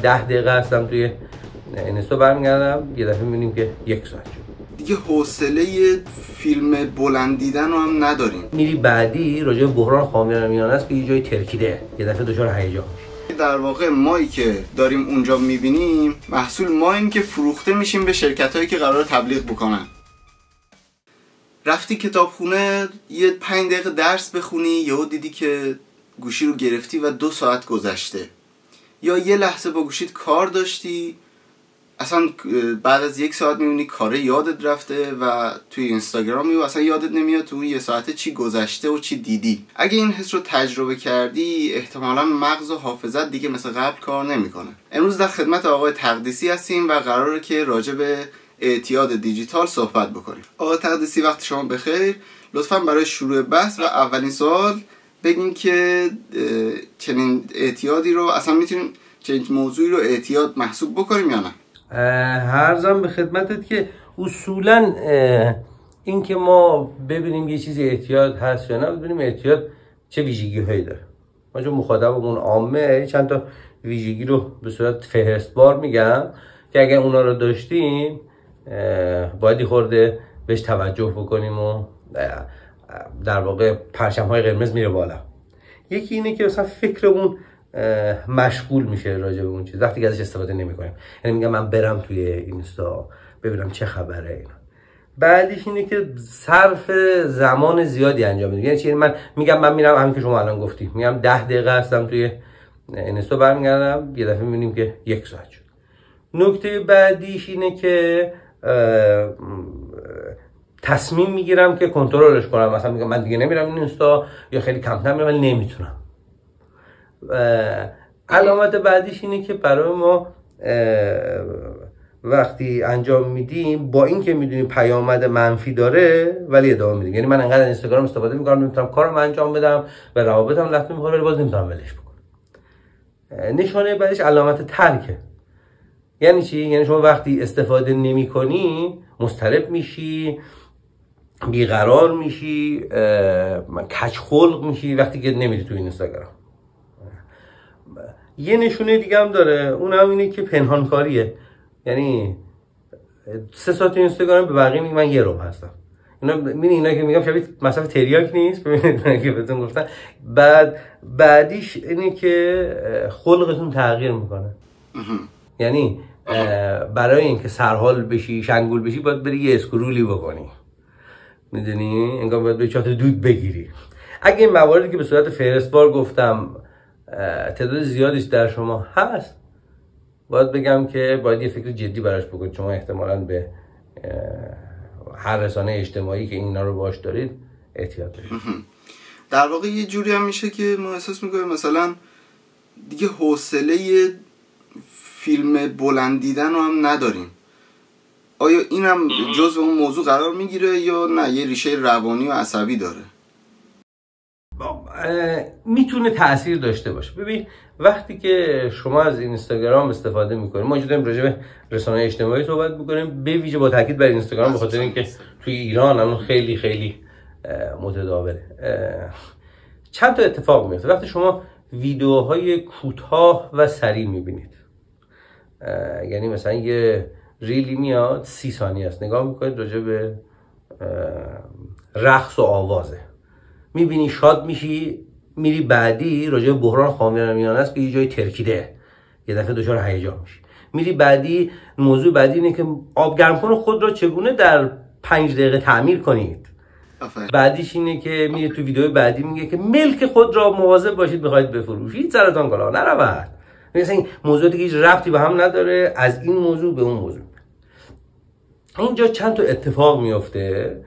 10 دقیقه هستم توی اینستا، برمیگردم یه دفعه میبینیم که 1 ساعت شد. دیگه حوصله فیلم بلند دیدن رو هم نداریم. میری بعدی راجع به بحران خامیان میانه است که یه جای ترکیده، یه دفعه دچار هیجان میشی. در واقع مایی که داریم اونجا میبینیم محصول ماییم که فروخته میشیم به شرکتایی که قرار تبلیغ بکنن. رفتی کتابخونه یه 5 دقیقه درس بخونی، یهو دیدی که گوشی رو گرفتی و 2 ساعت گذشته. یا یه لحظه با گوشیت کار داشتی، اصلا بعد از 1 ساعت میبینی کاره یادت رفته و توی اینستاگرامی و اصلا یادت نمیاد تو 1 ساعت چی گذشته و چی دیدی. اگه این حس رو تجربه کردی احتمالاً مغز و حافظت دیگه مثل قبل کار نمیکنه. امروز در خدمت آقای تقدیسی هستیم و قراره که راجع به اعتیاد دیجیتال صحبت بکنیم. آقای تقدیسی وقت شما بخیر. لطفاً برای شروع بحث و اولین سوال بگین که چنین اعتیادی رو اصلا میتونیم چنین موضوعی رو اعتیاد محسوب بکنیم یا نه؟ عرضم به خدمتت که اصولا این که ما ببینیم یه چیزی اعتیاد هست یا نه، ببینیم اعتیاد چه ویژگی هایی داره. ما چون مخاطبمون عامه چند تا ویژگی رو به صورت فهرستوار میگم که اگر اونا رو داشتیم باید خورده بهش توجه بکنیم و در واقع پرچم های قرمز میره بالا. یکی اینه که مثلا فکرمون مشغول میشه راجع به اون چیز وقتی که ازش استفاده نمی‌کنیم. یعنی میگم من برم توی اینستا ببینم چه خبره اینا. بعدش اینه که صرف زمان زیادی انجام میدیم. یعنی چی؟ من میگم من میرم همین که شما الان گفتی، میگم 10 دقیقه هستم توی اینستا، برمیگردم یه دفعه میبینیم که 1 ساعت شد. نکته بعدیش اینه که تصمیم میگیرم که کنترلش کنم. مثلا میگم من دیگه نمیرم این اینستا یا خیلی کمتر میرم ولی نمیتونم. علامت بعدیش اینه که برای ما وقتی انجام میدیم با این که میدونیم پیامد منفی داره ولی ادامه میدیم. یعنی من انقدر اینستاگرام استفاده میکنم نمیتونم کارم انجام بدم و روابطم لطمه میخوره ولی باز نمیتونم ولش بکنم. نشانه بعدش علامت ترکه. یعنی چی؟ یعنی شما وقتی استفاده نمیکنی مضطرب میشی، بیقرار میشی، کج خلق میشی وقتی که نمیری تو اینستاگرام. یه نشونه دیگه هم داره، اون هم اینه که پنهانکاریه. یعنی 3 ساعت اینستاگرام به بقیه میگم من 1 روم هستم. اینا که میگم شبیه مصرف تریاک نیست. ببینید که بهتون گفتن. بعدیش اینه که خلقتون تغییر میکنه. یعنی برای اینکه سرحال بشی، شنگول بشی، باید بری یه اسکرولی بکنی. میدونی؟ انگار باید به چات دود بگیری. اگه این مواردی که به صورت فهرستوار گفتم تعداد زیادیش در شما هست، باید بگم که باید یه فکر جدی براش بکنید. شما احتمالاً به هر رسانه اجتماعی که اینا رو باش دارید اعتیاد دارید. در واقع یه جوری هم میشه که ما احساس میکنیم مثلا دیگه حوصله فیلم بلند دیدن رو هم نداریم. آیا این هم جزء اون موضوع قرار میگیره یا نه یه ریشه روانی و عصبی داره؟ میتونه تأثیر داشته باشه. ببین وقتی که شما از اینستاگرام استفاده میکنید، ما اینجا داریم راجع به رسانه‌های اجتماعی صحبت میکنیم، به ویژه با تاکید بر اینستاگرام، به خاطر اینکه توی ایران الان خیلی خیلی متداوله. چند تا اتفاق میفته وقتی شما ویدیوهای کوتاه و سریع میبینید. یعنی مثلا یه ریلی میاد 30 ثانیه است، نگاه میکنید راجع به رقص و آوازه، میبینی شاد میشی، میری بعدی راجع به بحران خامیان میانه است که یه جای ترکیده، یه دفعه دچار هیجان میشی. میری بعدی، موضوع بعدی اینه که آب گرمکن خود را چگونه در 5 دقیقه تعمیر کنید. بعدیش اینه که میری تو ویدیو بعدی میگه که ملک خود را مواظب باشید بخواید بفروشید سرتان کلاه نرود. مثلا این موضوع دیگه هیچ ربطی به هم نداره، از این موضوع به اون موضوع. اینجا چند تا اتفاق میفته.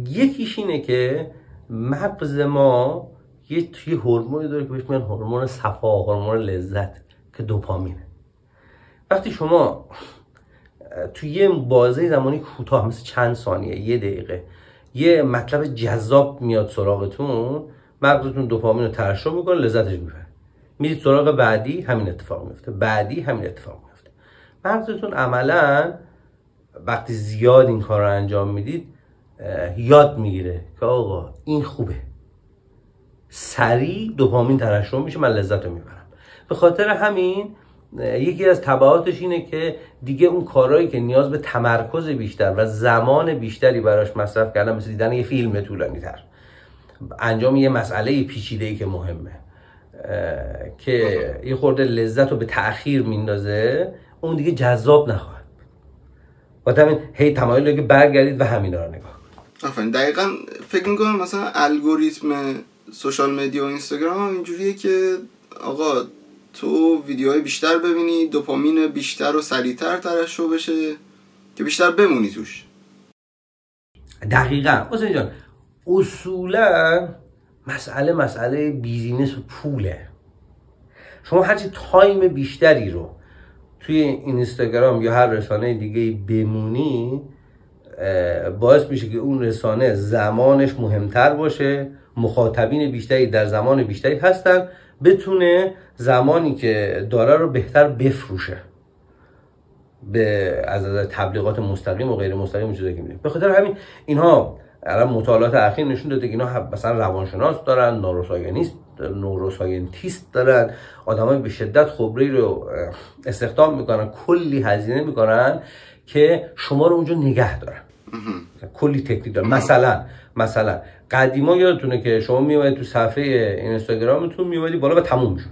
یکیش اینه که مغز ما یه هورمونی داره که بهش میگن هورمون صفا، هورمون لذت که دوپامینه. وقتی شما توی یه بازه زمانی کوتاه مثل چند ثانیه، 1 دقیقه، یه مطلب جذاب میاد سراغتون، مغزتون دوپامین رو ترشح میکنه، لذتش میبره. میرید سراغ بعدی، همین اتفاق میفته، بعدی همین اتفاق میفته. مغزتون عملاً وقتی زیاد این کار رو انجام میدید یاد میگیره که آقا این خوبه، سریع دوپامین ترشح میشه، من لذت رو میبرم. به خاطر همین یکی از تبعاتش اینه که دیگه اون کارهایی که نیاز به تمرکز بیشتر و زمان بیشتری براش مصرف کردن، مثل دیدن یه فیلم طولانی تر، انجام یه مسئله پیچیده‌ای که مهمه که یه خورده لذت رو به تأخیر میندازه، اون دیگه جذاب نخواهد. با همین هی تمایل داره که برگردید و همینا رو نگاه کنید. آفرین. دقیقاً فکر می‌کنم مثلا الگوریتم سوشال مدیا و اینستاگرام هم اینجوریه که آقا تو ویدیوهای بیشتر ببینی، دوپامین بیشتر و سریعتر ترشح بشه که بیشتر بمونی توش. دقیقاً. حسین جان اصولا مسئله بیزینس و پوله. شما هرچی تایم بیشتری رو توی اینستاگرام یا هر رسانه دیگه بمونی، باعث میشه که اون رسانه زمانش مهمتر باشه، مخاطبین بیشتری در زمان بیشتری هستن، بتونه زمانی که داره رو بهتر بفروشه از تبلیغات مستقیم و غیر مستقیم چیزایی که میبینیم. به خاطر همین اینها الان مطالعات اخیر نشون داده که اینا مثلا روانشناس دارن، نوروساینتیست دارن، آدمای به شدت خبره رو استخدام میکنن، کلی هزینه میکنن که شما رو اونجا نگه دارن. کلی تکنیک دارن. مثلا قدیما یادتونه که شما میومدید تو صفحه اینستاگرامتون میومدی بالا و تموم میشد.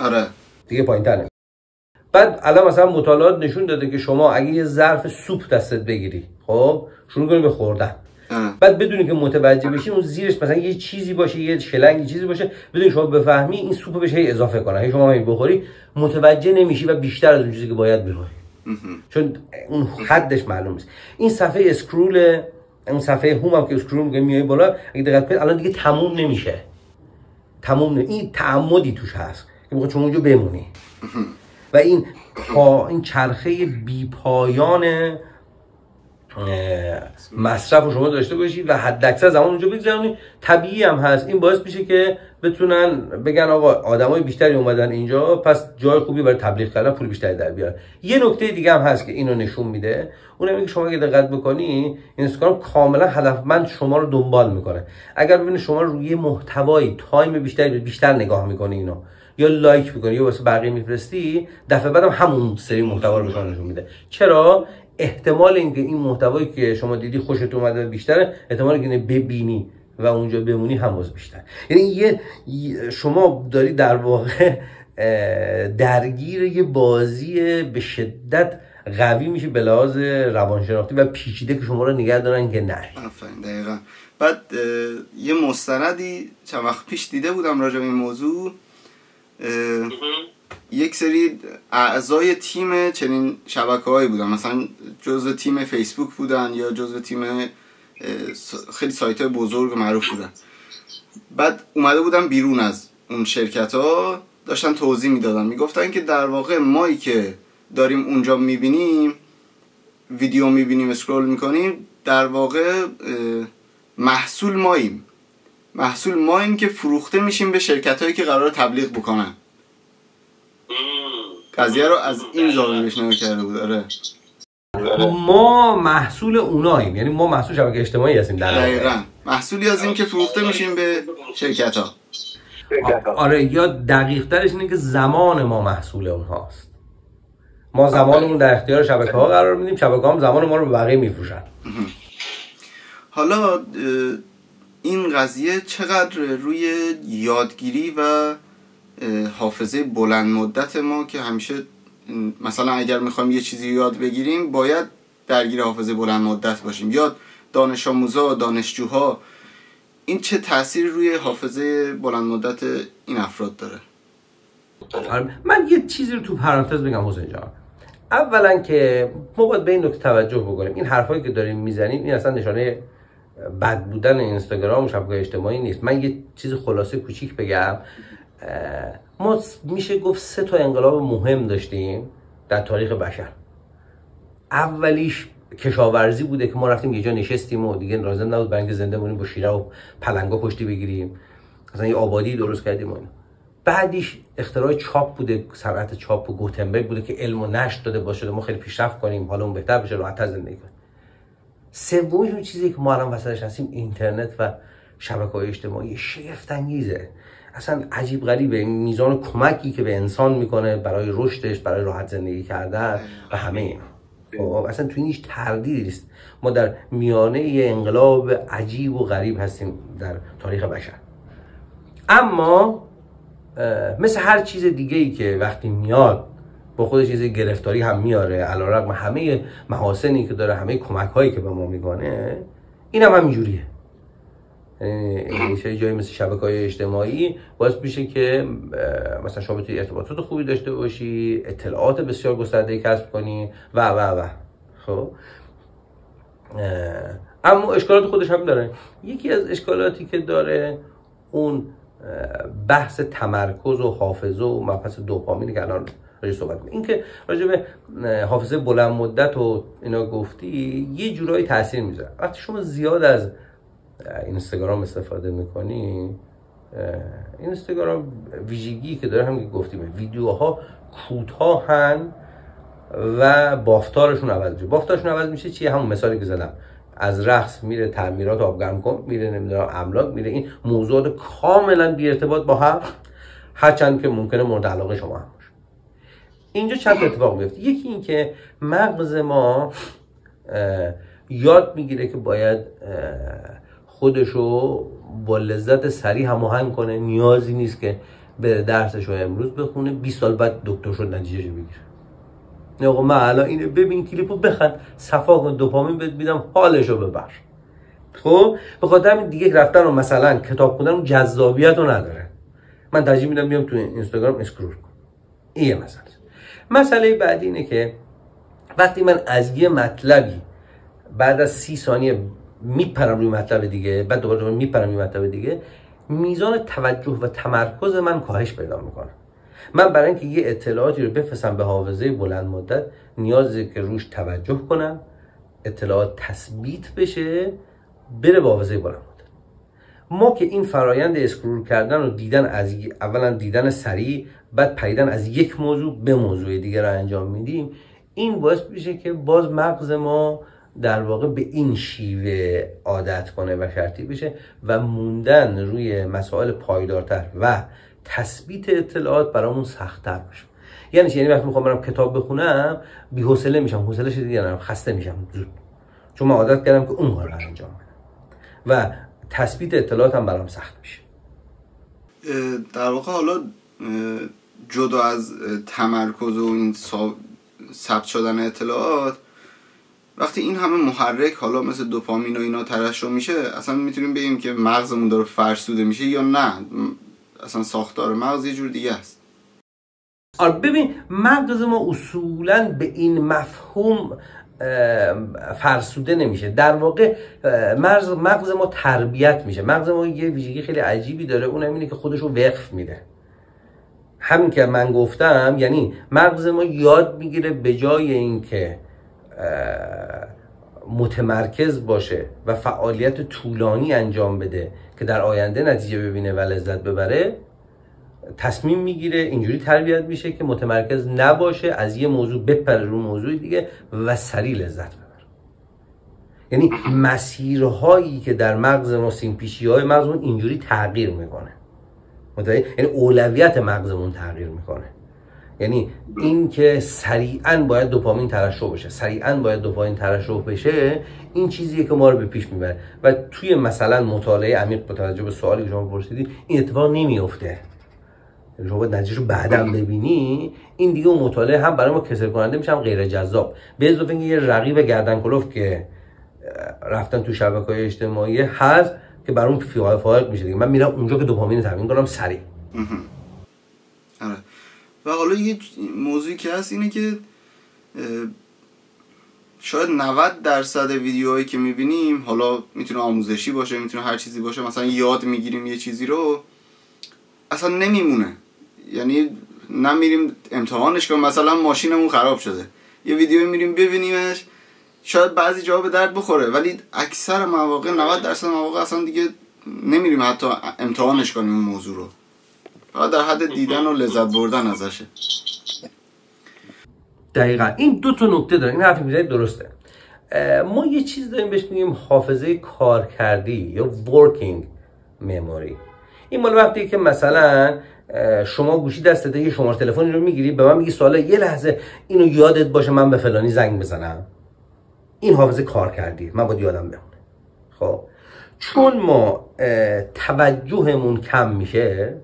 آره. دیگه پایین‌تر نمیاد. بعد الان مثلا مطالعات نشون داده که شما اگه یه ظرف سوپ دستت بگیری، خب شروع کنی به خوردن، بعد بدونی که متوجه بشی اون زیرش مثلا یه چیزی باشه، یه شلنگی چیزی باشه، بدونی شما بفهمی این سوپ بهش هی اضافه کنه، هی شما همین بخوری متوجه نمیشی و بیشتر از اون چیزی که باید می‌خوری، چون اون حدش معلوم نیست. این صفحه اسکرول، اون صفحه هوم هم که اسکرول می‌کنی میای بالا، اگه دقت کنید الان دیگه تموم نمیشه. این تعمدی توش هست که می‌خواد شما اونجا بمونی. و این چرخه بی‌پایان مصرف رو شما داشته باشی و حداکثر زمان اونجا بگذرونی. طبیعی هم هست، این باعث میشه که بتونن بگن آقا آدمای بیشتری اومدن اینجا، پس جای خوبی برای تبلیغ کردن، پول بیشتری در بیارن. یه نکته دیگه هم هست که اینو نشون میده، اونم اینه که شما اگه دقت بکنی اینستاگرام کاملا هدفمند شما رو دنبال میکنه. اگر ببینید شما روی محتوای تایم بیشتر نگاه میکنی اینو، یا لایک میکنی یا واسه بقیه میفرستی، دفعه بعدم همون سری محتوا رو به شما نشون میده. چرا؟ احتمال اینکه این محتوایی که شما دیدی خوشت اومده بیشتره، احتمال اینکه ببینی و اونجا بمونی هم باز بیشتر. یعنی شما داری در واقع درگیر یه بازی به شدت قوی میشه به لحاظ روانشناختی و پیچیده که شما رو نگه دارن که نه. آفرین. دقیقاً. بعد یه مستندی چند وقت پیش دیده بودم راجع به این موضوع، یک سری اعضای تیم چنین شبکه‌هایی بودن، مثلا جزء تیم فیسبوک بودن یا جزء تیم خیلی سایت‌های بزرگ و معروف بودن. بعد اومده بودن بیرون از اون شرکت‌ها، داشتن توضیح میدادن، میگفتن که در واقع مایی که داریم اونجا میبینیم، ویدیو میبینیم، اسکرول میکنیم، در واقع محصول ماییم که فروخته میشیم به شرکت‌هایی که قراره تبلیغ بکنن. قضیه رو از این زاویه بهش نگاه کرده بود. آره. ما محصول اوناییم، یعنی ما محصول شبکه اجتماعی هستیم در دقیقاً. محصولی هستیم که فروخته میشیم به شرکت‌ها. آره، یا دقیق ترش اینه که زمان ما محصول اونهاست. ما زمانمون در اختیار شبکه‌ها قرار میدیم، شبکه‌ها هم زمان ما رو به بقیه میفروشن. حالا این قضیه چقدر روی یادگیری و حافظه بلند مدت ما که همیشه مثلا اگر میخوایم یه چیزی یاد بگیریم باید درگیر حافظه بلند مدت باشیم، یا دانش آموزا، دانشجوها، این چه تأثیری روی حافظه بلند مدت این افراد داره؟ من یه چیزی رو تو پرانتز بگم حسین جان. اولا که ما باید به این نکته توجه بکنیم، این حرفایی که داریم میزنیم این اصلا نشانه بد بودن اینستاگرام و شبکه‌های اجتماعی نیست. من یه چیز خلاصه کوچیک بگم. ما میشه گفت 3 تا انقلاب مهم داشتیم در تاریخ بشر. اولیش کشاورزی بوده که ما رفتیم یه جا نشستیم و دیگه لازم نبود برای اینکه زنده مونیم با شیره و پلنگا کشتی بگیریم، مثلا یه آبادی درست کردیم و اینا. بعدیش اختراع چاپ بوده، صنعت چاپ و گوتنبرگ بوده که علم و نشر داده باشه ما خیلی پیشرفت کنیم، حالا اون بهتر بشه، راحت‌تر زندگی کنیم. سومیش اون چیزی که ما الان وسطش هستیم، اینترنت و شبکه‌های اجتماعی شگفت انگیزه. اصلا عجیب غریبه میزان کمکی که به انسان میکنه برای رشدش، برای راحت زندگی کردن و همه اینا. خب اصلا توی این هیچ تردیدی نیست. ما در میانه یه انقلاب عجیب و غریب هستیم در تاریخ بشر. اما مثل هر چیز دیگه ای که وقتی میاد با خودش چیز گرفتاری هم میاره، علیرغم همه محاسنی که داره، همه کمک هایی که به ما میکنه، این هم همینجوریه. یعنی جایی مثل شبکه‌های اجتماعی باعث میشه که مثلا شما بتونی ارتباطات خوبی داشته باشی، اطلاعات بسیار گسترده کسب کنی و خب اما اشکالات خودش هم داره. یکی از اشکالاتی که داره اون بحث تمرکز و حافظه و مبحث دوپامینی که الان راجع صحبت کنیم. این که راجع به حافظه بلند مدت و اینا گفتی یه جورایی تاثیر میذاره. وقتی شما زیاد از اینستاگرام استفاده میکنی، اینستاگرام ویژگی که داره هم که گفتیم ویدیوها کوتاهن و بافتارشون عوض میشه. بافتارشون عوض میشه چیه؟ همون مثالی که زدم، از رقص میره تعمیرات آبگرم کن، میره نمیدونم املاک، میره این موضوعات کاملا بی ارتباط با هم، هرچند که ممکنه مورد علاقه شما هم باشه. اینجا چند اتفاق میفته. یکی این که مغز ما یاد میگیره که باید خودشو با لذت سریع هماهنگ کنه. نیازی نیست که بره درسشو امروز بخونه 20 سال بعد دکتر شد نتیجهشو بگیره. نه آقا من الان اینو ببین، کلیپو بخند، صفا کن، دوپامین بهت میدم، حالشو ببر. خب به خاطر همین دیگه رفتن و مثلا کتاب خوندن اون جذابیت رو نداره. من ترجیح میدم بیام تو اینستاگرام اسکرول کنم. این مثلا مسئله بعدی اینه که وقتی من از یه مطلبی بعد از 30 ثانیه میپرم روی مطلب دیگه، بعد دوباره میپرم روی مطلب دیگه، میزان توجه و تمرکز من کاهش پیدا میکنه. من برای اینکه یه اطلاعاتی رو بفرستم به حافظه بلند مدت نیازه که روش توجه کنم، اطلاعات تثبیت بشه، بره به حافظه بلند مدت. ما که این فرایند اسکرول کردن و دیدن از اولا دیدن سریع، بعد پریدن از یک موضوع به موضوع دیگه رو انجام میدیم، این باعث میشه که باز مغز ما در واقع به این شیوه عادت کنه و شرطی بشه و موندن روی مسائل پایدارتر و تثبیت اطلاعات برامون سخت‌تر بشه. یعنی وقتی میخوام برم کتاب بخونم بی‌حوصله میشم، حوصله‌اش دیگه ندارم، خسته میشم زود، چون من عادت کردم که اون کار رو انجام بدم و تثبیت اطلاعات هم برام سخت میشه. در واقع حالا جدا از تمرکز و این ثبت شدن اطلاعات، وقتی این همه محرک حالا مثل دوپامین و اینا ترشح میشه، اصلا میتونیم بگیم که مغزمون داره فرسوده میشه یا نه اصلا ساختار مغز یه جور دیگه است؟ آره ببین، مغز ما اصولا به این مفهوم فرسوده نمیشه. در واقع مغز ما تربیت میشه. مغز ما یه ویژگی خیلی عجیبی داره، اونم اینه که خودش رو وقف میده. همین که من گفتم، یعنی مغز ما یاد میگیره به جای اینکه متمرکز باشه و فعالیت طولانی انجام بده که در آینده نتیجه ببینه و لذت ببره، تصمیم میگیره اینجوری تربیت میشه که متمرکز نباشه، از یه موضوع بپره رو موضوع دیگه و سریع لذت ببره. یعنی مسیرهایی که در مغز ما، سیمپیشی‌های مغزمون اینجوری تغییر میکنه. یعنی اولویت مغزمون تغییر میکنه. یعنی این که سریعاً باید دوپامین ترشح بشه، سریعاً باید دوپامین ترشح بشه، این چیزیه که ما رو به پیش میبره و توی مثلا مطالعه عمیق با توجه به سوالی که شما پرسیدید این اتفاق نمیفته. شما باید نتیجه‌شو بعداً ببینی. این دیگه اون مطالعه هم برای ما کسل کننده میشه، هم غیر جذاب. به اضافه اینکه یه رقیب گردن کلفت که رفتن تو شبکه‌های اجتماعی هست که برام فائق میشه دیگه. من میرم اونجا که دوپامین تامین کنم سریع. آره. و حالا یه موضوعی که هست اینه که شاید 90% ویدیوهایی که میبینیم، حالا میتونه آموزشی باشه، میتونه هر چیزی باشه، مثلا یاد میگیریم یه چیزی رو، اصلا نمیمونه. یعنی نمیریم امتحانش کنیم، مثلا ماشینمون خراب شده، یه ویدیوی میریم ببینیمش، شاید بعضی جاها به درد بخوره، ولی اکثر مواقع 90% مواقع اصلا دیگه نمیریم حتی امتحانش کنیم اون موضوع رو، فقط در حد دیدن و لذت بردن ازشه. دقیقاً این دو تا نکته داره. این حرفی میزنید درسته. ما یه چیز داریم بهش میگیم حافظه کارکردی یا working memory. این مال وقتی که مثلا شما گوشی دستته یه شماره تلفنی رو میگیری به من میگی سوالا یه لحظه اینو یادت باشه من به فلانی زنگ بزنم، این حافظه کار کردی، من باید یادم بمونه. خب چون ما توجهمون کم میشه،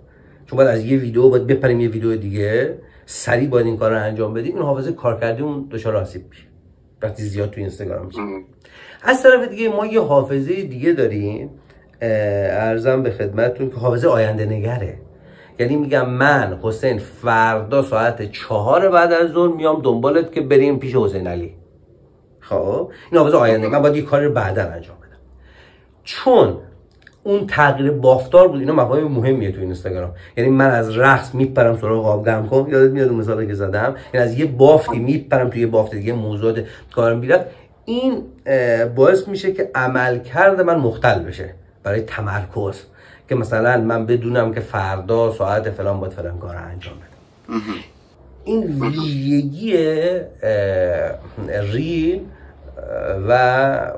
چون باید از یه ویدیو باید بپریم یه ویدیو دیگه، سریع باید این کار رو انجام بدیم، این حافظه کار کردیمون دچار آسیب میشه وقتی زیاد تو اینستاگرام میشه. از طرف دیگه ما یه حافظه دیگه داریم، عرضم به خدمتتون که حافظه آینده نگره. یعنی میگم من حسین فردا ساعت 4 بعد از ظهر میام دنبالت که بریم پیش حسین علی. خب این حافظه آینده، من باید یه کاری رو بعدا انجام بدم. چون اون تغییر بافتار بود، اینا مفاهیم مهمیه تو اینستاگرام. یعنی من از رقص میپرم سراغ آب گرم کن، یادت میاد اون مثالی که زدم، یعنی از یه بافتی میپرم توی یه بافت دیگه، موضوعات کارم بیاد. این باعث میشه که عملکرد من مختل بشه برای تمرکز، که مثلا من بدونم که فردا ساعت فلان باید فلان کار انجام بدم. این ویژگی ریل و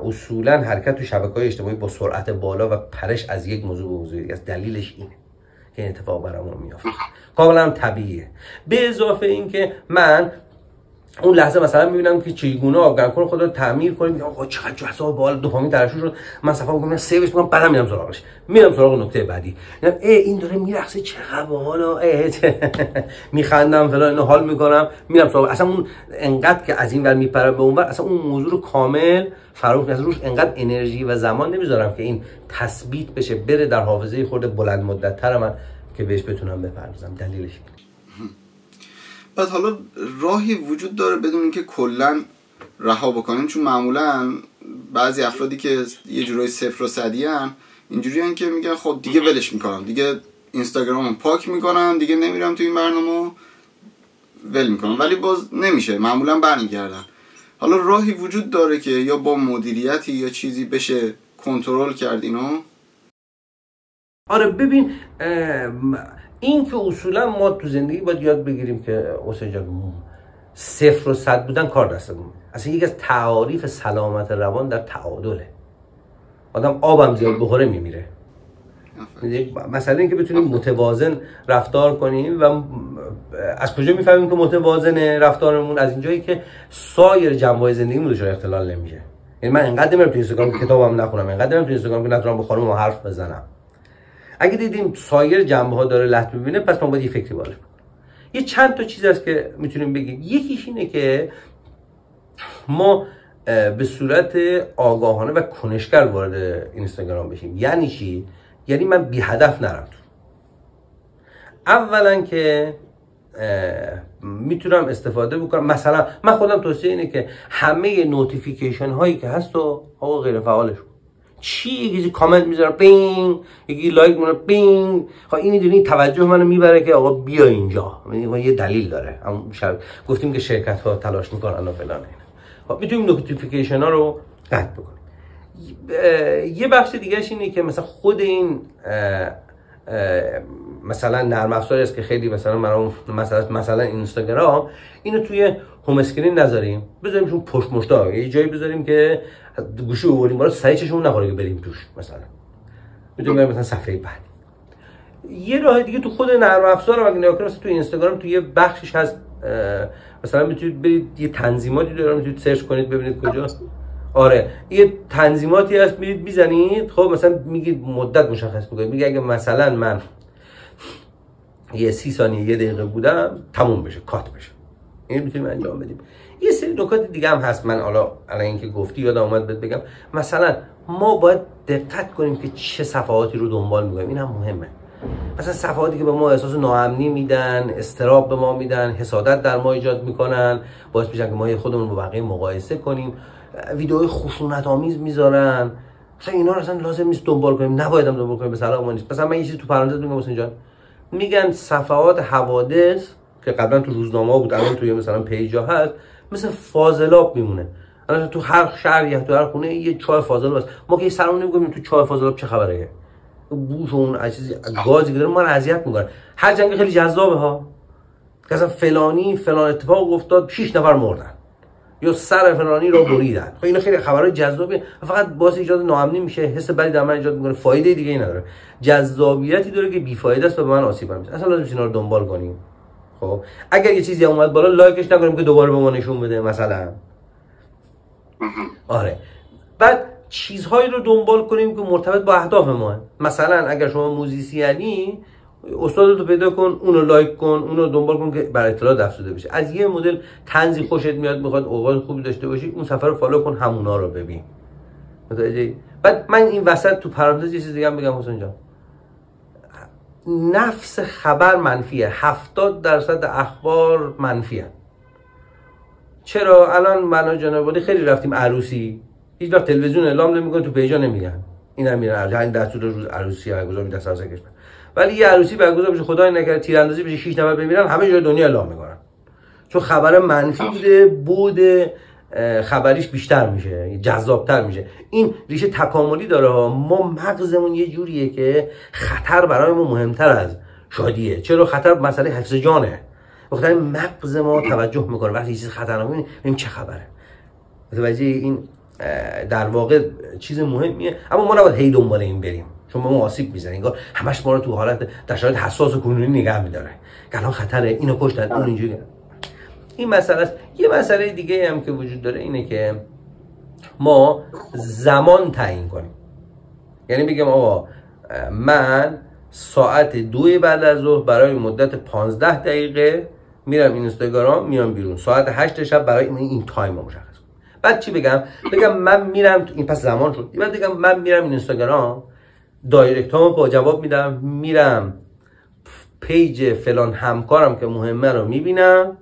اصولا حرکت تو شبکه‌های اجتماعی با سرعت بالا و پرش از یک موضوع به موضوع دیگه، از دلیلش اینه که این اتفاق برامون میافته. کاملا طبیعیه. به اضافه این که من اون لحظه مثلا میبینم که چگونه آبگرم کن خود رو تعمیر کنیم، میگم آقا چقدر جذاب، بالا دوپامین ترشح شد، من صفحه میکنم سیوش میکنم، بعدم میرم سراغش، میرم سراغ نکته بعدی، میگم این داره میرقصه چقدر باحالا، میخندم فلان، اینو حال میکنم، میرم سراغ. اصلا اون انقدر که از این ور میپرم به اون ور، اصلا اون موضوع رو کامل فراموش میکنم، روش انقدر انرژی و زمان نمیذارم که این تثبیت بشه، بره در حافظه خود بلند مدت تر من که بهش بتونم بپردازم. دلیلش بعد حالا راهی وجود داره بدون اینکه کلا رها بکنیم؟ چون معمولا بعضی افرادی که یه جورای صفر و صدی ان اینجوری ان که میگن خب دیگه ولش میکنم، دیگه اینستاگرامو پاک میکنم، دیگه نمیرم تو این برنامه، ول میکنم، ولی باز نمیشه، معمولا برمیگردن. حالا راهی وجود داره که یا با مدیریتی یا چیزی بشه کنترل کرد اینو؟ آره ببین، این که اصولا ما تو زندگی باید یاد بگیریم که حسین جان 0 و 100 بودن کار دستمون. اصلا یکی از تعاریف سلامت روان در تعادله. آدم آبم زیاد بخوره میمیره. مثلا اینکه بتونیم متوازن رفتار کنیم، و از کجا میفهمیم که متوازن رفتارمون؟ از اینجایی که سایر جنبه‌های زندگیمون دچار اختلال نمیشه. یعنی من انقدر نمیرم تو اینستاگرام کتابم نخونم، انقدر نمیرم تو اینستاگرام که نتونم با خانم حرف بزنم. اگه دیدیم سایر جنبه ها داره لط میبینه، پس ما باید یه فکری وارد کنیم. یه چند تا چیز هست که میتونیم بگیم. یکیش اینه که ما به صورت آگاهانه و کنشگر وارد اینستاگرام بشیم. یعنی چی؟ یعنی من بی هدف نرم تو. اولا که میتونم استفاده بکنم، مثلا من خودم توصیه اینه که همه نوتیفیکیشن هایی که هست و آقا غیر فعالش کن. چی یکی کامنت میذاره بینگ، یکی لایک میکنه بینگ، خب این میدونی توجه منو میبره که آقا بیا اینجا، یعنی یه دلیل داره. هم گفتیم که شرکت ها تلاش میکنن و فلان. خب میتونیم نوتیفیکیشن ها رو قطع بکنیم. یه بخش دیگهش اینه که مثلا خود این مثلا نرم افزاری است که خیلی مثلا اینستاگرام، اینو توی هوم اسکرین نذاریم، بذاریمشون پشت مشتا، یه جایی بذاریم که گوشی ببریم بالا سریع چشمون نخوره که بریم توش. مثلا میتونیم بریم مثلا صفحه بعد. یه راه دیگه تو خود نرم افزار رو اگه نگاه کنید، تو اینستاگرام تو یه بخشش هست، مثلا میتونید برید یه تنظیماتی داره، میتونید سرچ کنید ببینید کجاست. آره یه تنظیماتی هست، میرید میزنید، خب مثلا میگید مدت مشخص بکنید، میگه اگه مثلا من یه 30 ثانیه 1 دقیقه بودم تموم بشه، کات بشه. این میتونیم انجام بدیم. یه سری نکات دیگه هم هست، من الان اینکه گفتی یادم اومد بهت بگم. مثلا ما باید دقت کنیم که چه صفحاتی رو دنبال میکنیم، این هم مهمه. مثلا صفحاتی که به ما احساس ناامنی میدن، اضطراب به ما میدن، حسادت در ما ایجاد میکنن، باعث میشن که ما خودمون با بقیه مقایسه کنیم، ویدیوهای خشونت آمیز میذارن، مثلا اینا رو اصلا لازم نیست دنبال کنیم، نباید هم دنبال کنیم، به سلام ما نیست. مثلا من یه چیزی تو پرانتز میگم حسین جان، میگن صفحات حوادث که قبلا تو روزنامه بود الان توی مثلا پیجا هست، مثل فاضلاب میمونه. الان تو هر شهر یا تو هر خونه یه چای فاضلاب هست، ما که سلام نمیگیم تو چای فاضلاب چه خبره، بوش اون چیزی گازی که داره ما رو اذیت میکنه. هر جنگ خیلی جذابه ها، مثلا فلانی فلان اتفاق افتاد 6 نفر مردن، یا سر فلانی رو بریدن. خب اینا خیلی خبرای جذابه، فقط باعث ایجاد ناامنی میشه، حس بدی در من ایجاد میکنه، فایده دیگه ای نداره. جذابیتی داره که بیفایده است و به من آسیب میزنه. اصلا لازم اینا رو دنبال کنیم. خب اگر یه چیزی اومد بالا لایکش نکنیم که دوباره به ما نشون بده مثلا. آره. بعد چیزهایی رو دنبال کنیم که مرتبط با اهداف ما. مثلا اگر شما موزیسیانی، استادتو پیدا کن، اونو لایک کن، اونو دنبال کن که بر اطلاعات افزوده بشه. از یه مدل طنزی خوشت میاد، میخواد اوقات خوبی داشته باشی، اون سفر رو فالو کن، همونا رو ببین. متوجهی؟ بعد من این وسط تو پرانتز یه چیز دیگه هم بگم حسین جان. نفس خبر منفیه. 70% اخبار منفیه. چرا؟ الان من جناب ولی خیلی رفتیم عروسی، هیچ وقت تلویزیون اعلام نمیکنه، تو پیجا نمیگن اینا میرن همین در طول روز عروسی برگزار میشه سر کشور. ولی یه عروسی برگزار بشه خدای نکرده تیراندازی بشه 6 نفر بمیرن، همه جای دنیا اعلام میکنن. چون خبر منفی بوده، بود خبریش بیشتر میشه، جذابتر میشه. این ریشه تکاملی داره ها. ما مغزمون یه جوریه که خطر برای ما مهمتر از شادیه. چرا؟ خطر مسئله حفظ جانه. وقتی مغز ما توجه میکنه وقتی یه چیز خطرناکه ببینیم چه خبره. متوجه این در واقع چیز مهمیه، اما ما نباید هی دنبال این بریم چون ما آسیب میزنه. انگار همش ما رو تو حالت در شرایط حساس و کنونی نگه میداره که الان خطره، اینو کشتن، اون اینجوری. این مسئله است. یه مسئله دیگه هم که وجود داره اینه که ما زمان تعیین کنیم. یعنی بگم آقا من ساعت 2 بعد از ظهر برای مدت 15 دقیقه میرم اینستاگرام، میام بیرون. ساعت 8 شب برای این تایم رو مشخص کنم. بعد چی بگم؟ بگم من میرم این پس زمان شد. بعد بگم من میرم اینستاگرام، دایرکت هامو با جواب میدم، میرم پیج فلان همکارم که مهمه رو میبینم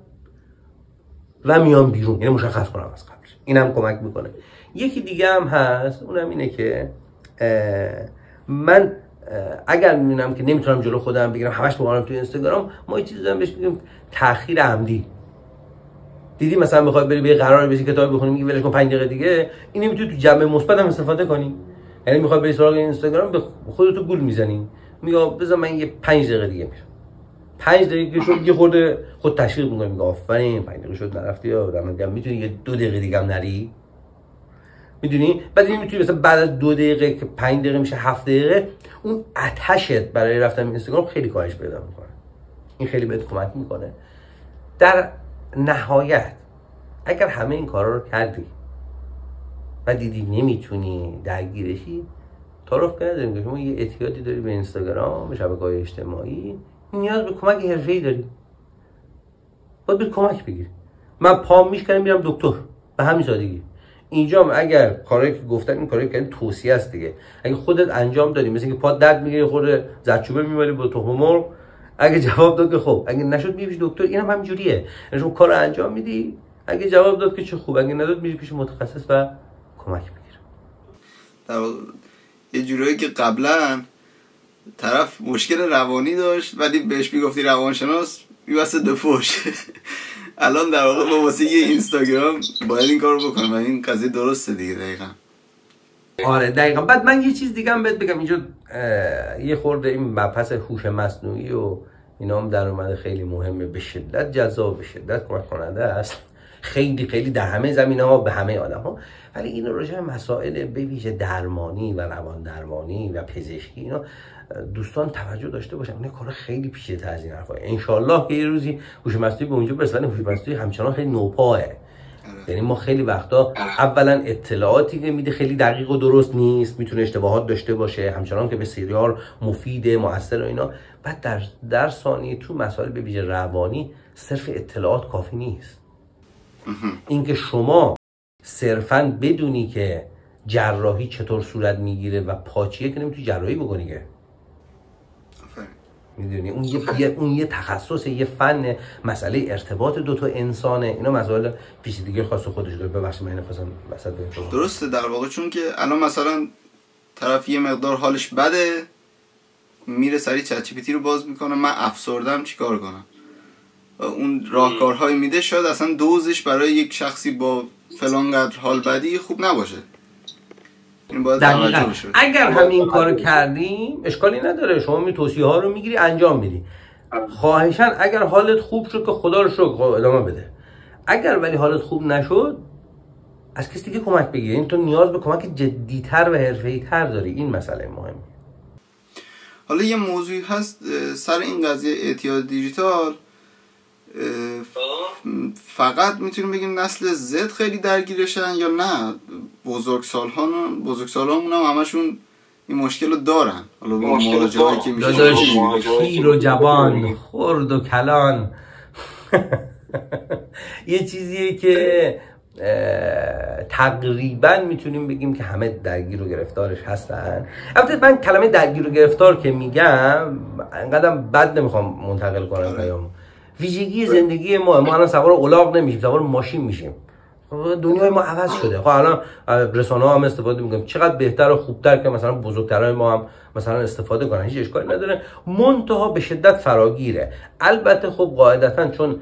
و میام بیرون. یعنی مشخص کنم از قبلش. اینم کمک میکنه. یکی دیگه هم هست، اونم اینه که من اگر میبینم که نمیتونم جلو خودم بگیرم همش بگم تو اینستاگرام، ما یه چیزی داریم بهش میگیم تأخیر عمدی. دیدی مثلا میخوای بری به قرار بشی کتاب بخونی، میگی ولش کن 5 دقیقه دیگه، اینو میتونی تو جنبه مثبت هم استفاده کنی. یعنی میخوای بری سراغ اینستاگرام، به خودت گول میزنی، میگی بذار من یه 5 دقیقه دیگه میرم. 5 دقیقه شد یه خورده خود تشویق میکنی، میگی آفرین 5 دقیقه شد نرفتی، یا دارم میتونی یه 2 دقیقه دیگه هم نری. میدونی؟ بعد این میتونی مثلا بعد از 2 دقیقه که 5 دقیقه میشه 7 دقیقه، اون آتشت برای رفتن اینستاگرام خیلی کاهش پیدا میکنه. این خیلی بهت کمک میکنه. در نهایت اگر همه این کارا رو کردی و دیدی نمیتونی درگیرشی، تعارف نداریم که شما یه اعتیادی داری به اینستاگرام، به شبکه‌های اجتماعی، نیاز به کمک حرفه‌ای داری. باید به کمک بگیری. من پام میشکنم میرم دکتر، به همین سادگی. اینجا اگر کاری که گفتن این کاری که توصیه است دیگه، اگه خودت انجام دادی، مثل اینکه پا درد میگیره خورده زردچوبه میمالی با تخم مرغ، اگه جواب داد که خب، اگه نشد میری پیش دکتر. اینم همینجوریه. یعنی شما کارو انجام میدی، اگه جواب داد که چه خوب، اگه نداد میری پیش متخصص و کمک میگیره. در یه جورایی که قبلا طرف مشکل روانی داشت ولی بهش میگفتی روانشناس، میواسه دفوش. الان در واقع با واسه یه اینستاگرام باید این کارو بکنم و این قضیه درسته دیگه. دقیقاً آره دقیقاً. بعد من یه چیز دیگه هم بهت بگم، اینجا یه خورده این مبحث هوش مصنوعی و اینا هم در اومده، خیلی مهمه، به شدت جذاب، به شدت کمک کننده است، خیلی خیلی در همه زمینه‌ها به همه آدم‌ها. ولی این راجع به مسائل به ویژه درمانی و روان درمانی و پزشکی اینا دوستان توجه داشته باشن. اون کار خیلی پیچیده‌تر از این حرفا. ان شاءالله که یه روزی هوش مصنوعی به اونجا برسه. هوش مصنوعی همچنان خیلی نوپاه. یعنی ما خیلی وقتا اولا اطلاعاتی که میده خیلی دقیق و درست نیست، میتونه اشتباهات داشته باشه، همچنان که بسیار مفیده، مؤثر و اینا. بعد در ثانیه تو مسائل به ویژه روانی صرف اطلاعات کافی نیست. اینکه شما صرفاً بدونی که جراحی چطور صورت میگیره و پاچیه که نمیتونی جراحی بکنی که. میدونی اون یه تخصص، یه فن، مسئله ارتباط دو تا انسانه. اینا مسائل پیچیدگی خاص خودش داره. ببخشید من نخواستم وسط بگم. درسته در واقع، چون که الان مثلا طرف یه مقدار حالش بده، میره سری چت جی پی تی رو باز میکنه، من افسردم چیکار کنم؟ اون راهکارهایی میده، شاید اصلا دوزش برای یک شخصی با فلان قدر حال بدی خوب نباشه. دقیقاً. اگر همین کارو کردیم اشکالی نداره، شما می توصیه ها رو میگیری انجام میدی. خواهشاً اگر حالت خوب شد که خدا رو شکر ادامه بده. اگر ولی حالت خوب نشد از کسی دیگه کمک بگیر. این تو نیاز به کمک جدی‌تر و حرفه‌ای‌تر داری. این مسئله مهمه. حالا یه موضوعی هست سر این قضیه اعتیاد دیجیتال، فقط میتونیم بگیم نسل زد خیلی درگیرشن یا نه بزرگسالامون هم همشون این مشکل رو دارن؟ حالا با مراجعه‌ای که میشه پیر و جوان، خرد و کلان یه چیزیه که تقریبا میتونیم بگیم که همه درگیر و گرفتارش هستن. البته من کلمه درگیر و گرفتار که میگم انقدر بد نمیخوام منتقل کنم پیامو. ویژگی زندگی ما الان سوار الاغ نمیشیم، سوار ماشین میشیم. دنیای ما عوض شده. خب الان رسانه ها هم استفاده میکنیم، چقدر بهتر و خوبتر که مثلا بزرگترای ما هم مثلا استفاده کنن، هیچ اشکالی نداره. منتها به شدت فراگیره. البته خب قاعدتا چون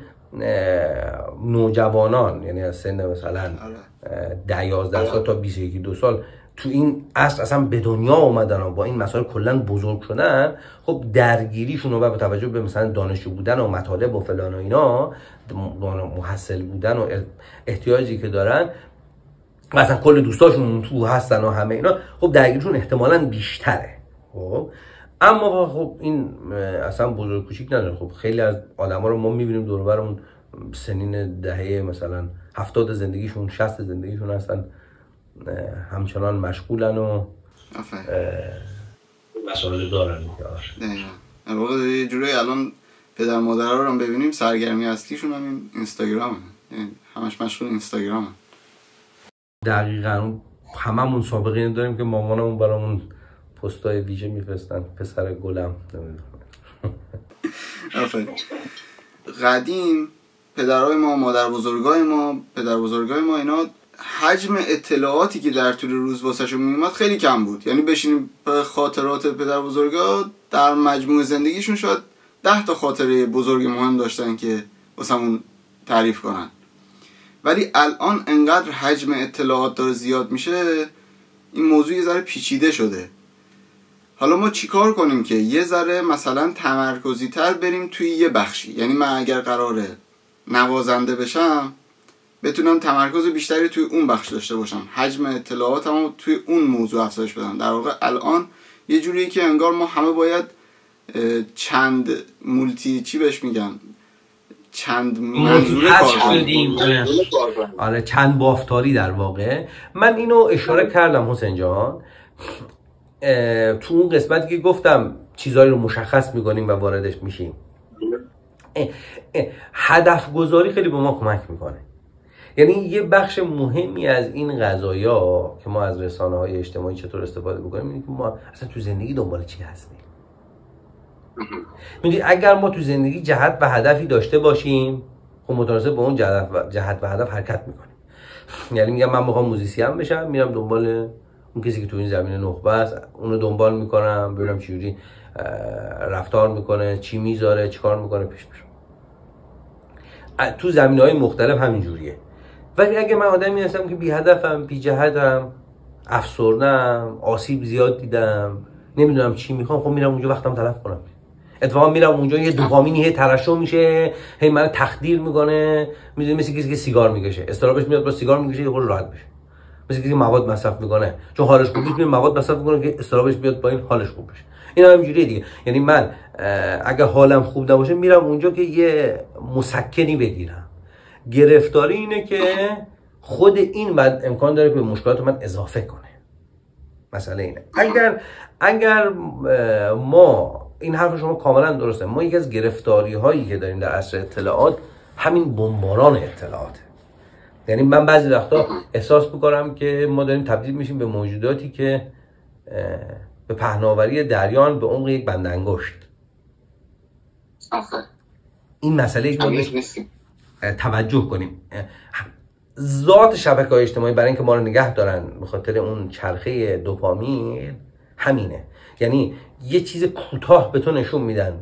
نوجوانان یعنی از سن مثلا 10-11 سال تا 21-22 سال تو این عصر اصلا به دنیا اومدن و با این مسائل کلا بزرگ شدن، خب درگیریشون و با توجه به مثلا دانشجو بودن و مطالب و فلان و اینا، محصل بودن و احتیاجی که دارن، مثلا کل دوستاشون تو هستن و همه اینا، خب درگیریشون احتمالاً بیشتره. خب اما خب این اصلا بزرگ کوچیک نداره. خب خیلی از آدما رو ما میبینیم دور و برمون سنین دهه مثلا 70 زندگیشون 60 زندگیشون هستن، همچنان مشغولن و مسائل دارن. در واقع یه جوری الان پدر مادرها رو هم ببینیم سرگرمی اصلیشون هم این اینستاگرامه، یعنی همش مشغول اینستاگرامه. دقیقاً هممون سابقه این داریم که مامانمون برامون پستای ویژه میفرستن، پسر گلم. آفرین. قدیم پدرای ما، مادر بزرگای ما اینا حجم اطلاعاتی که در طول روز واسهشون میومد خیلی کم بود. یعنی بشینیم خاطرات پدر بزرگا در مجموع زندگیشون شاید 10 تا خاطره بزرگ مهم داشتن که واسمون تعریف کنن. ولی الان انقدر حجم اطلاعات داره زیاد میشه، این موضوع یه ذره پیچیده شده. حالا ما چیکار کنیم که یه ذره مثلا تمرکزی تر بریم توی یه بخشی؟ یعنی من اگر قراره نوازنده بشم بتونم تمرکز بیشتری توی اون بخش داشته باشم، حجم اطلاعاتمو توی اون موضوع افزایش بدم. در واقع الان یه جوریه که انگار ما همه باید چند منظوره کار کنیم. آره چند بافتاری در واقع. من اینو اشاره کردم حسین جان تو اون قسمتی که گفتم چیزایی رو مشخص میکنیم و واردش میشیم. هدف گذاری خیلی به ما کمک میکنه. یعنی یه بخش مهمی از این قضایا که ما از رسانه های اجتماعی چطور استفاده میکنیم اینه که ما اصلا تو زندگی دنبال چی هستیم. میدونی اگر ما تو زندگی جهت و هدفی داشته باشیم، خب متناسب با اون جهت و هدف حرکت میکنیم. یعنی میگم من میخوام موزیسین بشم، میرم دنبال اون کسی که تو این زمینه نخبه است، اونو دنبال میکنم ببینم چجوری رفتار میکنه، چی میذاره، چیکار میکنه، پیش میرم. تو زمینه‌های مختلف همین جوریه. ولی اگه من آدمی هستم که بی هدفم، بی جهتم، افسردم، آسیب زیاد دیدم، نمیدونم چی میخوام، خب میرم اونجا وقتم تلف کنم. اتفاقا میرم اونجا یه دوپامینی ترشح میشه، هی من تخدیر میکنه، میدونی مثل کسی که سیگار میکشه، استرابش میاد با سیگار میکشه یه خورده راحت بشه. مثل کسی که مواد مصرف میکنه، چون حالش خوب نیست مواد مصرف میکنه که استرابش بیاد با این حالش خوب بشه. اینا همینجوریه دیگه. یعنی من اگه حالم خوب نباشه میرم اونجا که یه مسکنی بگیرم. گرفتاری اینه که خود این بعد امکان داره که به مشکلات من اضافه کنه. مسئله اینه. اگر ما این حرف شما کاملا درسته، ما یکی از گرفتاری هایی که داریم در عصر اطلاعات همین بمباران اطلاعاته. یعنی من بعضی وقتا احساس میکنم که ما داریم تبدیل میشیم به موجوداتی که به پهناوری دریان به عمق یک بند انگشت. این مسئله که ما توجه کنیم. ذات شبکه‌های اجتماعی برای اینکه ما رو نگه دارن به خاطر اون چرخه دوپامین همینه. یعنی یه چیز کوتاه به تو نشون میدن،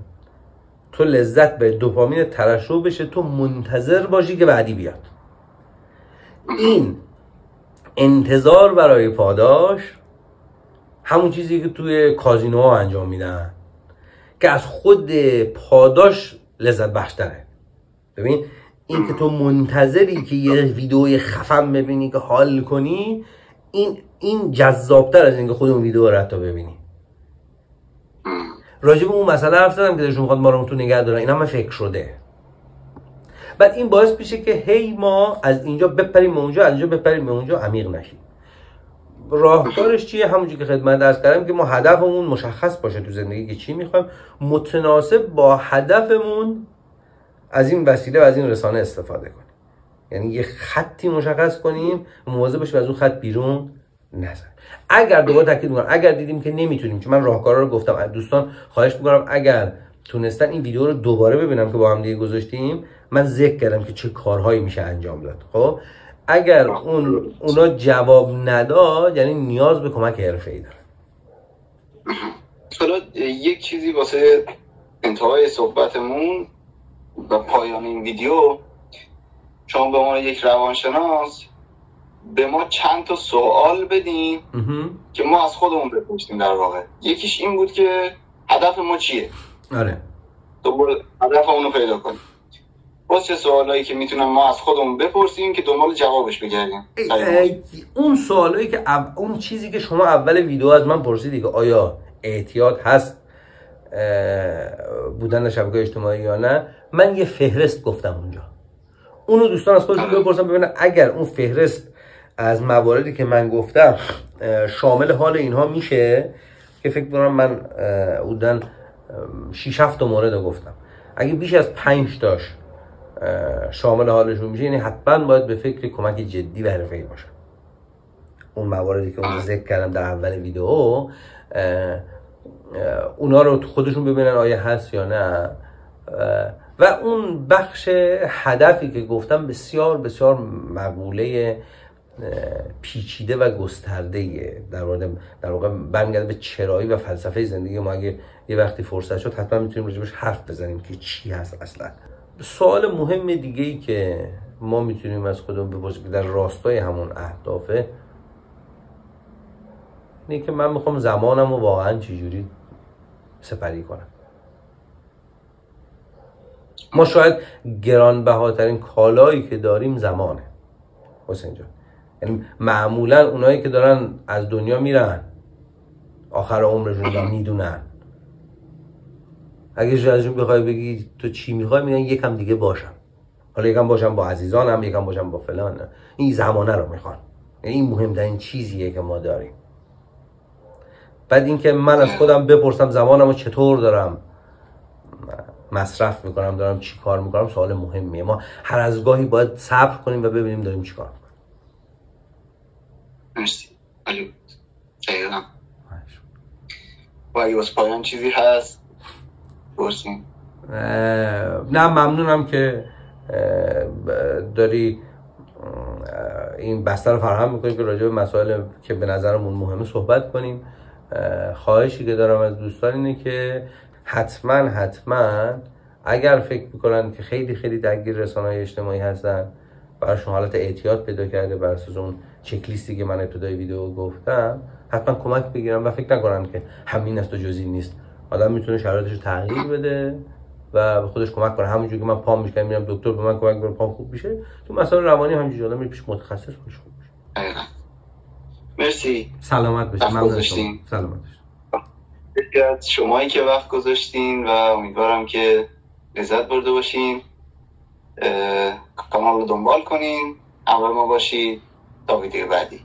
تو لذت به دوپامین ترشح بشه، تو منتظر باشی که بعدی بیاد. این انتظار برای پاداش همون چیزی که توی کازینوها انجام میدن که از خود پاداش لذت بخشتره. ببین این که تو منتظری که یه ویدیوی خفن ببینی که حال کنی، این جذابتر از اینکه خود اون ویدیو رو حتی ببینی. راجع به اون مسئله حرف زدم که دلشون میخواد ما رو تو نگه دارن، این همه فکر شده. بعد این باعث میشه که هی ما از اینجا بپریم به اونجا، از اینجا بپریم به اونجا، عمیق نشیم. راهکارش چیه؟ همونجوری که خدمت عرض کردم که ما هدفمون مشخص باشه تو زندگی که چی میخوایم، متناسب با هدفمون از این وسیله و از این رسانه استفاده کنیم. یعنی یه خطی مشخص کنیم، مواظب باشیم از اون خط بیرون نزنیم. اگر دوباره تاکید میکنم، اگر دیدیم که نمیتونیم، چون من راهکارا رو گفتم، دوستان خواهش میکنم اگر تونستن این ویدیو رو دوباره ببینم که با هم دیگه گذاشتیم، من ذکر کردم که چه کارهایی میشه انجام داد. خب اگر اونا جواب نداد، یعنی نیاز به کمک حرفه‌ای داره. حالا یک چیزی واسه انتهای صحبتمون و پایان این ویدیو، شما به عنوان یک روانشناس به ما چند تا سوال بدین که ما از خودمون بپرسیم. در واقع یکیش این بود که هدف ما چیه؟ آره. دوباره هدفمون رو پیدا کنیم. باز چه سوالایی که میتونم ما از خودمون بپرسیم که دنبال جوابش بگردیم. اون سوالایی که اون چیزی که شما اول ویدیو از من پرسیدی که آیا اعتیاد هست بودن در شبکه‌های اجتماعی یا نه، من یه فهرست گفتم اونجا. اونو دوستان از خودشون بپرسن ببینن اگر اون فهرست از مواردی که من گفتم شامل حال اینها میشه، که فکر کنم من بودن 6-7 تا مورد رو گفتم، اگه بیش از 5 تاش شامل حالشون میشه، یعنی حتما باید به فکر کمک جدی و حرفه‌ای باشن. اون مواردی که اون ذکر کردم در اول ویدیو، اونا رو خودشون ببینن آیا هست یا نه. و اون بخش هدفی که گفتم بسیار بسیار مقوله پیچیده و گسترده‌ایه، در واقع برمیگرده به چرایی و فلسفه زندگی ما. اگه یه وقتی فرصت شد حتما میتونیم راجبش حرف بزنیم که چی هست اصلا. سوال مهم دیگه‌ای که ما میتونیم از خودمون بپرسیم که در راستای همون اهدافه، اینه که من میخوام زمانم رو واقعا چجوری سپری کنم. ما شاید گرانبهاترین کالایی که داریم زمانه حسین جان. یعنی معمولا اونایی که دارن از دنیا میرن آخر عمرشون رو میدونن، اگه ازشون بخوای بگی تو چی میخوای، میگن یکم دیگه باشم، حالا یکم باشم با عزیزانم، یکم باشم با فلان. این زمانه رو میخوان. این مهمترین چیزیه که ما داریم. بعد اینکه من از خودم بپرسم زمانم رو چطور دارم مصرف میکنم، دارم چی کار میکنم، سوال مهمیه. ما هر از گاهی باید صبر کنیم و ببینیم داریم چی کار میکنیم. مرسی. علی بود. دقیقا. و اگه واسه پایان چیزی هست برسیم. نه ممنونم که داری این بستر رو فراهم میکنی که راجع به مسائل که به نظرمون مهمه صحبت کنیم. خواهشی که دارم از دوستان اینه که حتما اگر فکر میکنن که خیلی خیلی درگیر رسانه‌های اجتماعی هستن، براشون حالت اعتیاد پیدا کرده بر اساس اون چک لیستی که من ابتدای ویدیو گفتم، حتما کمک بگیرن و فکر نکنن که همین است و جز این نیست. آدم میتونه شرایطش رو تغییر بده و به خودش کمک کنه. همونجوری که من پام میشکنم میرم دکتر به من کمک کنه پام خوب میشه، تو مسائل روانی همینجوری آدم میره پیش متخصص خوش خوب میشه. مرسی. سلامت باشید. ممنون. سلامت باشید. از شمایی که وقت گذاشتین و امیدوارم که لذت برده باشین. کانال رو دنبال کنین، همراه ما باشید تا ویدیو بعدی.